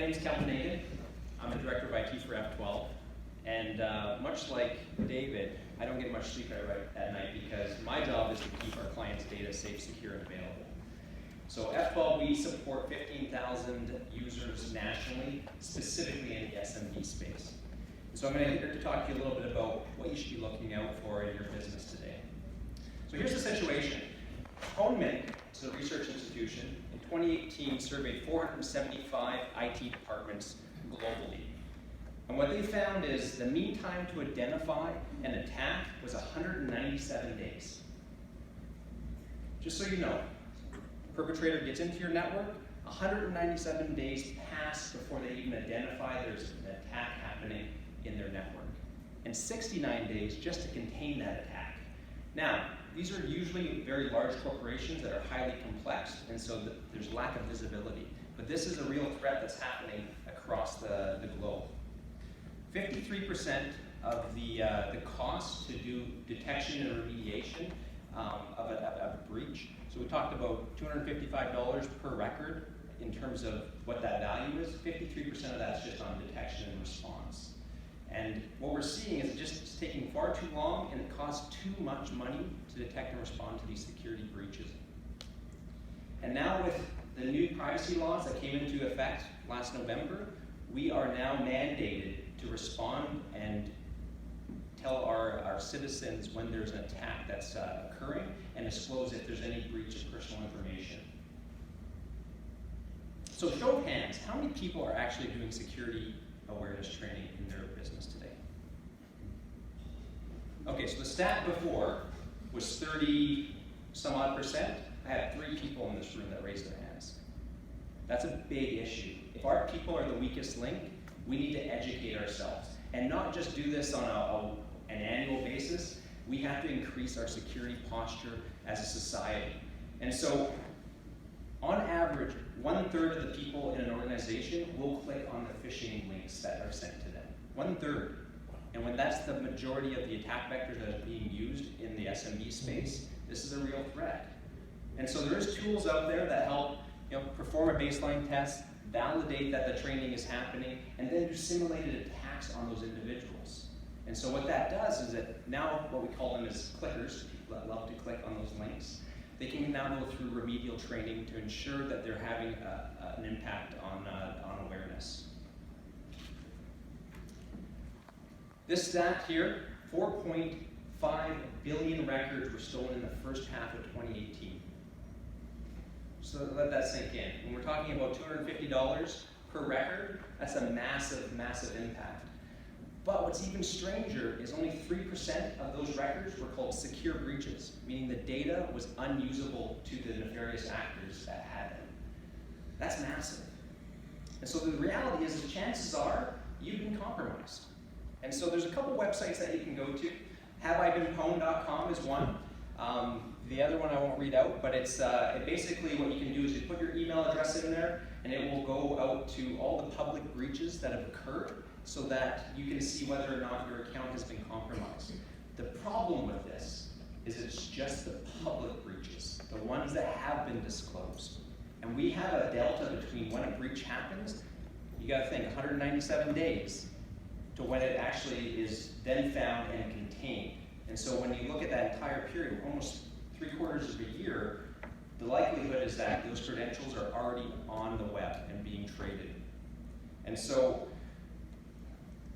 name is Engen. I'm the director of IT for F12. And much like David, I don't get much sleep at night because my job is to keep our clients' data safe, secure, and available. So F12, we support 15,000 users nationally, specifically in the SMB space. So I'm going to here to talk to you a little bit about what you should be looking out for in your business today. So here's the situation. Engen, it's a research institution, in 2018 surveyed 475 IT departments globally. And what they found is the mean time to identify an attack was 197 days. Just so you know, a perpetrator gets into your network, 197 days pass before they even identify there's an attack happening in their network. And 69 days just to contain that attack. Now, these are usually very large corporations that are highly complex, and so there's lack of visibility. But this is a real threat that's happening across the globe. 53% of the cost to do detection and remediation of a breach. So we talked about $255 per record in terms of what that value is. 53% of that's just on detection and response. And what we're seeing is it's taking far too long, and it costs too much money to detect and respond to these security breaches. And now with the new privacy laws that came into effect last November, we are now mandated to respond and tell our citizens when there's an attack that's occurring and disclose if there's any breach of personal information. So show of hands, how many people are actually doing security awareness training in their business today? Okay, so the stat before was 30-some odd percent. I have 3 people in this room that raised their hands. That's a big issue. If our people are the weakest link, we need to educate ourselves. And not just do this on an annual basis, we have to increase our security posture as a society. And so, on average, 1/3 of the people in an organization will click on the phishing links that are sent to them. 1/3. And when that's the majority of the attack vectors that are being used in the SMB space, this is a real threat. And so there is tools out there that help perform a baseline test, validate that the training is happening, and then do simulated attacks on those individuals. And so what that does is that now what we call them is clickers, people that love to click on those links, they can now go through remedial training to ensure that they're having an impact on awareness. This stat here, 4.5 billion records were stolen in the first half of 2018. So let that sink in. When we're talking about $250 per record, that's a massive, massive impact. But what's even stranger is only 3% of those records were called secure breaches, meaning the data was unusable to the nefarious actors that had them. That's massive. And so the reality is that chances are you've been compromised. And so there's a couple websites that you can go to. HaveIBeenPwned.com is one. The other one I won't read out, but it's basically what you can do is you put your email address in there, and it will go out to all the public breaches that have occurred so that you can see whether or not your account has been compromised. The problem with this is it's just the public breaches, the ones that have been disclosed. And we have a delta between when a breach happens, you gotta think 197 days, to when it actually is then found and contained. And so when you look at that entire period, almost 3/4 of a year, the likelihood is that those credentials are already on the web and being traded. And so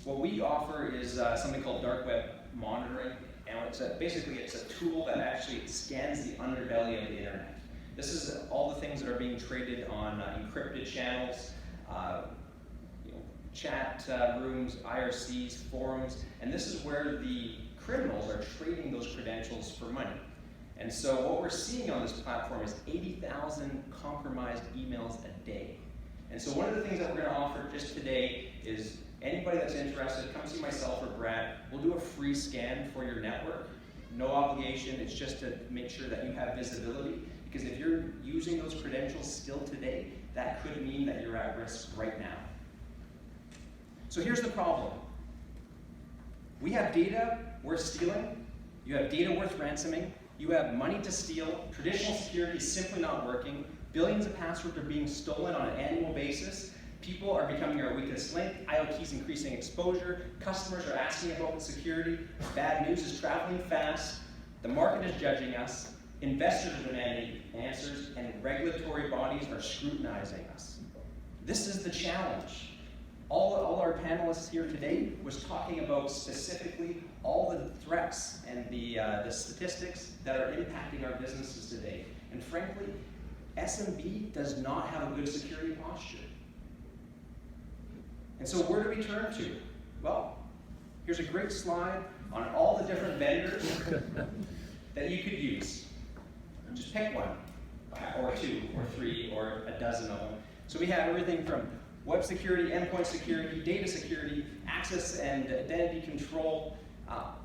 what we offer is something called dark web monitoring. And basically it's a tool that actually scans the underbelly of the internet. This is all the things that are being traded on encrypted channels, chat rooms, IRCs, forums, and this is where the criminals are trading those credentials for money. And so what we're seeing on this platform is 80,000 compromised emails a day. And so one of the things that we're going to offer just today is anybody that's interested, come see myself or Brad. We'll do a free scan for your network. No obligation, it's just to make sure that you have visibility. Because if you're using those credentials still today, that could mean that you're at risk right now. So here's the problem. We have data worth stealing, you have data worth ransoming, you have money to steal, traditional security is simply not working, billions of passwords are being stolen on an annual basis, People are becoming our weakest link. IoT is increasing exposure. Customers are asking about security. Bad news is traveling fast. The market is judging us. Investors are demanding answers, and regulatory bodies are scrutinizing us. This is the challenge. All our panelists here today was talking about specifically all the threats and the statistics that are impacting our businesses today. And frankly, SMB does not have a good security posture. And so where do we turn to? Well, here's a great slide on all the different vendors that you could use. Just pick one, or two, or three, or a dozen of them. So we have everything from web security, endpoint security, data security, access and identity control.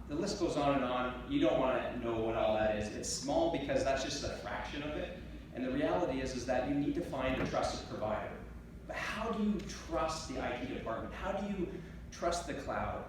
The list goes on and on. You don't want to know what all that is. It's small because that's just a fraction of it. And the reality is that you need to find a trusted provider. But how do you trust the IT department? How do you trust the cloud?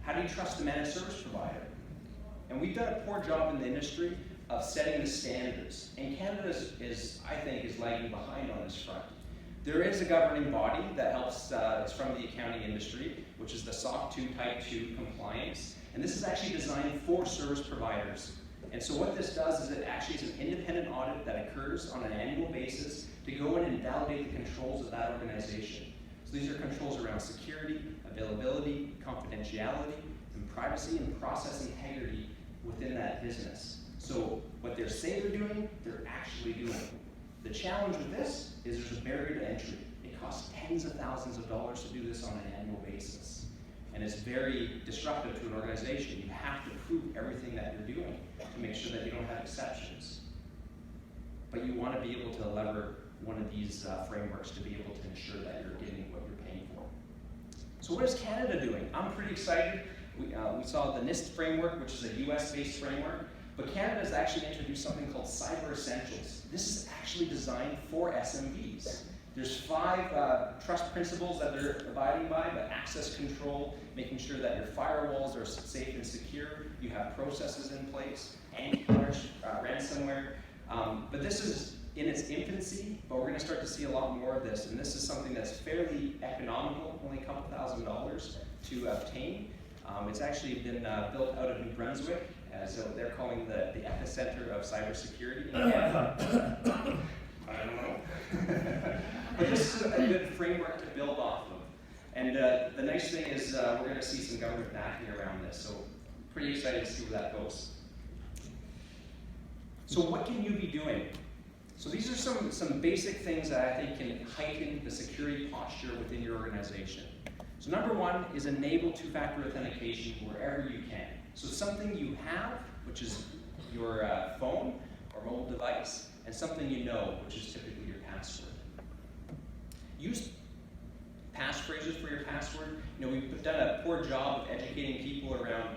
How do you trust the managed service provider? And we've done a poor job in the industry of setting the standards. And Canada is, I think, is lagging behind on this front. There is a governing body that helps, it's from the accounting industry, which is the SOC 2 Type 2 compliance. And this is actually designed for service providers. And so what this does is it actually is an independent audit that occurs on an annual basis to go in and validate the controls of that organization. So these are controls around security, availability, confidentiality, and privacy and process integrity within that business. So what they say they're doing, they're actually doing. The challenge with this is there's a barrier to entry. It costs tens of thousands of dollars to do this on an annual basis. And it's very disruptive to an organization. You have to prove everything that you're doing to make sure that you don't have exceptions. But you want to be able to lever one of these frameworks to be able to ensure that you're getting what you're paying for. So what is Canada doing? I'm pretty excited. We saw the NIST framework, which is a US-based framework. But Canada has actually introduced something called Cyber Essentials. This is actually designed for SMBs. There's 5 trust principles that they're abiding by, but access control, making sure that your firewalls are safe and secure, you have processes in place, antivirus, ransomware. But this is in its infancy, but we're going to start to see a lot more of this. And this is something that's fairly economical, only a couple $1,000s to obtain. It's actually been built out of New Brunswick, so they're calling the epicenter of cybersecurity. I don't know. But this is a good framework to build off of. And the nice thing is we're going to see some government backing around this, so pretty excited to see where that goes. So what can you be doing? So these are some basic things that I think can heighten the security posture within your organization. So number one is enable two-factor authentication wherever you can. So something you have, which is your phone or mobile device, and something you know, which is typically your password. Use passphrases for your password. We've done a poor job of educating people around,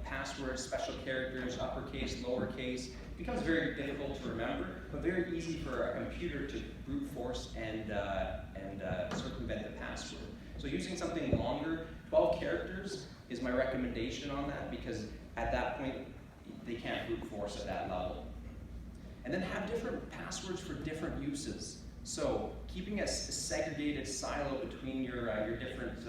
passwords, special characters, uppercase, lowercase. It becomes very difficult to remember, but very easy for a computer to brute force and circumvent the password. So using something longer, 12 characters is my recommendation on that, because at that point, they can't brute force at that level. And then have different passwords for different uses. So keeping a segregated silo between your different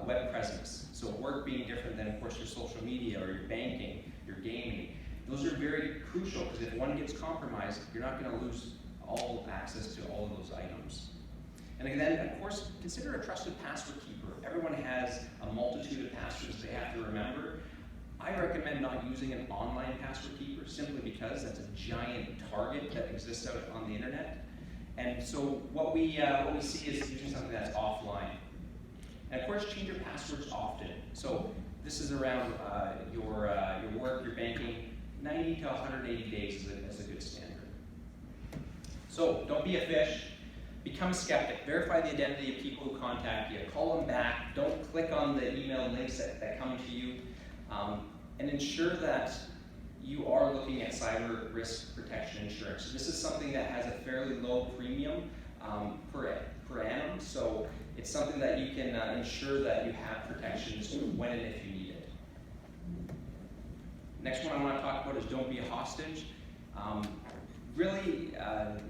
web presence. So work being different than, of course, your social media or your banking, your gaming. Those are very crucial, because if one gets compromised, you're not going to lose all access to all of those items. And then, of course, consider a trusted password keeper. Everyone has a multitude of passwords they have to remember. I recommend not using an online password keeper, simply because that's a giant target that exists out on the internet. And so what we see is using something that's offline. And of course, change your passwords often. So this is around your work, your banking. 90 to 180 days is a good standard. So don't be a fish. Become a skeptic. Verify the identity of people who contact you. Call them back. Don't click on the email links that come to you. And ensure that you are looking at cyber risk protection insurance. This is something that has a fairly low premium per annum, so it's something that you can ensure that you have protections when and if you need it. Next one I want to talk about is don't be a hostage. really,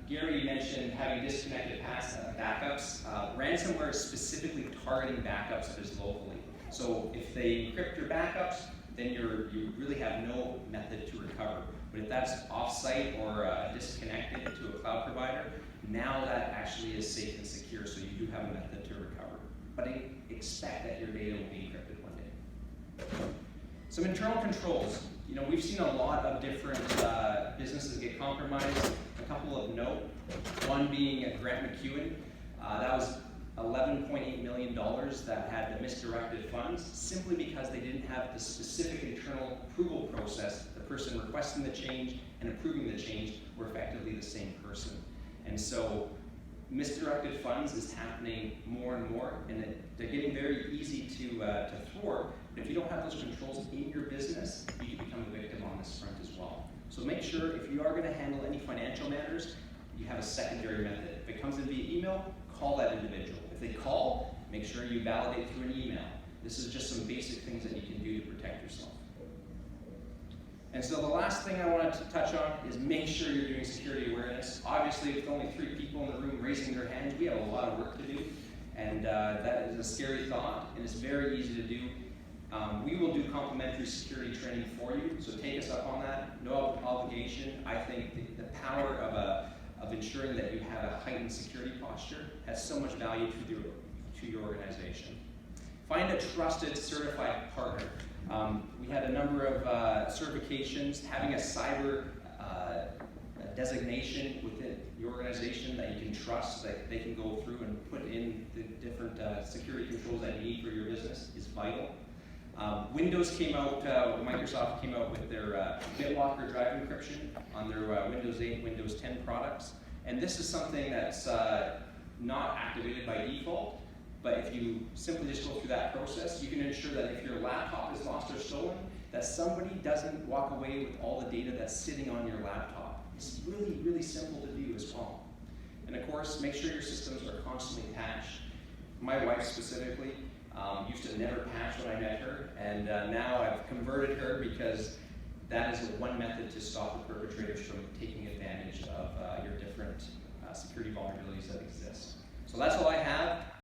Gary mentioned having disconnected backups. Ransomware is specifically targeting backups that is locally. So if they encrypt your backups, then you really have no method to recover. But if that's off-site or disconnected to a cloud provider, now that actually is safe and secure, so you do have a method to recover. But expect that your data will be encrypted one day. Some internal controls. You know, we've seen a lot of different businesses get compromised. A couple of note, one being Grant McEwen. That was $11.8 million that had the misdirected funds simply because they didn't have the specific internal approval process. The person requesting the change and approving the change were effectively the same person. And so misdirected funds is happening more and more, and they're getting very easy to thwart. But if you don't have those controls in your business, you can become a victim on this front as well. So make sure if you are going to handle any financial matters, you have a secondary method. If it comes in via email, call that individual. If they call, make sure you validate through an email. This is just some basic things that you can do to protect yourself. And so the last thing I wanted to touch on is make sure you're doing security awareness. Obviously, with only 3 people in the room raising their hands, we have a lot of work to do. And that is a scary thought, and it's very easy to do. We will do complimentary security training for you, so take us up on that. No obligation. I think the power of ensuring that you have a heightened security posture has so much value to your organization. Find a trusted, certified partner. We had a number of certifications. Having a cyber designation within your organization that you can trust, that they can go through and put in the different security controls that you need for your business is vital. Windows came out, Microsoft came out with their BitLocker drive encryption on their Windows 8, Windows 10 products. And this is something that's not activated by default, but if you simply just go through that process, you can ensure that if your laptop is lost or stolen, that somebody doesn't walk away with all the data that's sitting on your laptop. It's really, really simple to do as well. And of course, make sure your systems are constantly patched. My wife specifically used to never patch when I met her, and now I've converted her because that is one method to stop the perpetrators from taking advantage of your different security vulnerabilities that exist. So that's all I have.